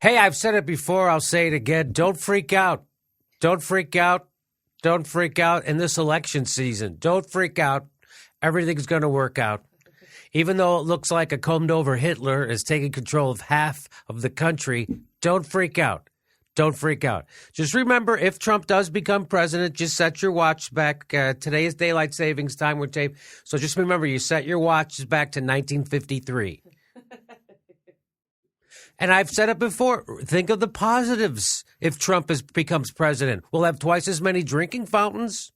Hey, I've said it before. I'll say it again. Don't freak out. Don't freak out. Don't freak out in this election season. Don't freak out. Everything's going to work out. Even though it looks like a combed-over Hitler is taking control of half of the country, don't freak out. Don't freak out. Just remember, if Trump does become president, just set your watch back. Today is daylight savings time. So just remember, you set your watches back to 1953. And I've said it before. Think of the positives if Trump becomes president. We'll have twice as many drinking fountains.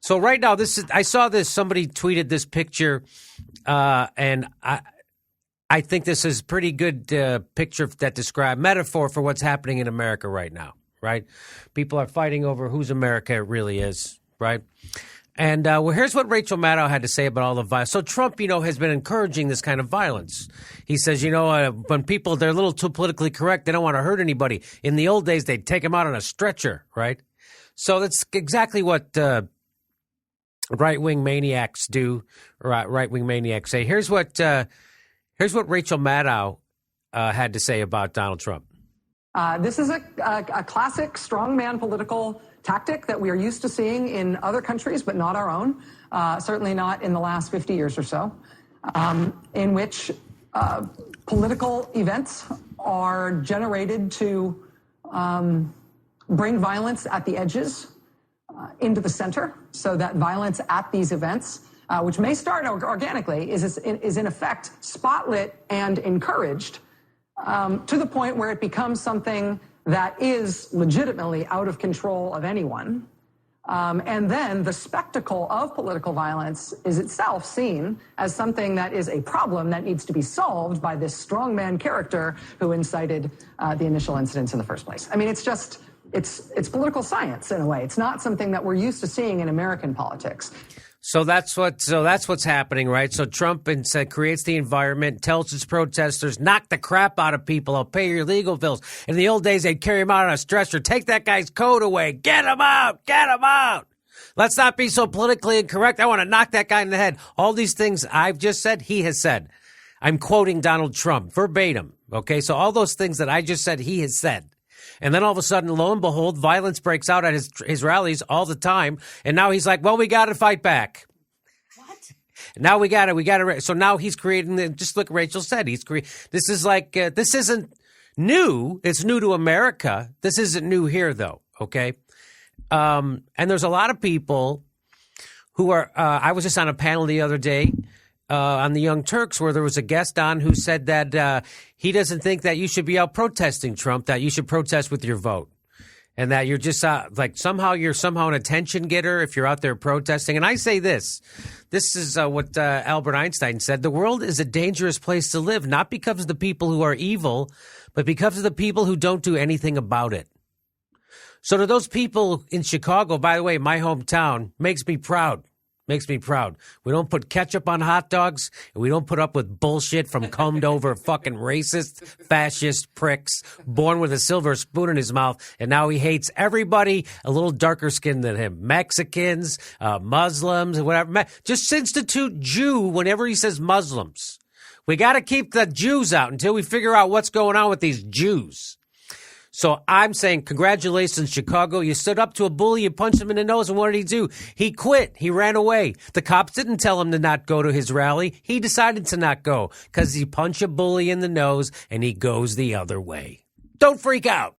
So right now, I saw this. Somebody tweeted this picture, and I think this is a pretty good picture that describes metaphor for what's happening in America right now. Right? People are fighting over whose America it really is. Right? And here's what Rachel Maddow had to say about all the violence. So Trump, has been encouraging this kind of violence. He says, when people, they're a little too politically correct, they don't want to hurt anybody. In the old days, they'd take them out on a stretcher, right? So that's exactly what right-wing maniacs do, right-wing maniacs say. Here's what Rachel Maddow had to say about Donald Trump. This is a classic strongman political tactic that we are used to seeing in other countries, but not our own, certainly not in the last 50 years or so, in which political events are generated to bring violence at the edges into the center, so that violence at these events, which may start organically, is in effect spotlit and encouraged to the point where it becomes something that is legitimately out of control of anyone. And then the spectacle of political violence is itself seen as something that is a problem that needs to be solved by this strongman character who incited the initial incidents in the first place. I mean, it's political science in a way. It's not something that we're used to seeing in American politics. So that's what's happening, right? So Trump creates the environment, tells his protesters, knock the crap out of people. I'll pay your legal bills. In the old days, they'd carry him out on a stretcher. Take that guy's coat away. Get him out. Get him out. Let's not be so politically incorrect. I want to knock that guy in the head. All these things I've just said, he has said. I'm quoting Donald Trump verbatim. Okay, so all those things that I just said, he has said. And then all of a sudden, lo and behold, violence breaks out at his rallies all the time. And now he's like, well, we got to fight back. What? Now we got to. So now he's creating, just like Rachel said, this is like, this isn't new. It's new to America. This isn't new here, though. Okay. And there's a lot of people who are, I was just on a panel the other day on the Young Turks where there was a guest on who said that he doesn't think that you should be out protesting Trump, that you should protest with your vote. And that you're just you're somehow an attention getter if you're out there protesting. And I say this is what Albert Einstein said. The world is a dangerous place to live, not because of the people who are evil, but because of the people who don't do anything about it. So to those people in Chicago, by the way, my hometown, makes me proud. Makes me proud. We don't put ketchup on hot dogs, and we don't put up with bullshit from combed-over fucking racist, fascist pricks born with a silver spoon in his mouth, and now he hates everybody a little darker skinned than him. Mexicans, Muslims, whatever. Just institute Jew whenever he says Muslims. We got to keep the Jews out until we figure out what's going on with these Jews. So I'm saying, congratulations, Chicago. You stood up to a bully, you punched him in the nose, and what did he do? He quit. He ran away. The cops didn't tell him to not go to his rally. He decided to not go because he punched a bully in the nose, and he goes the other way. Don't freak out.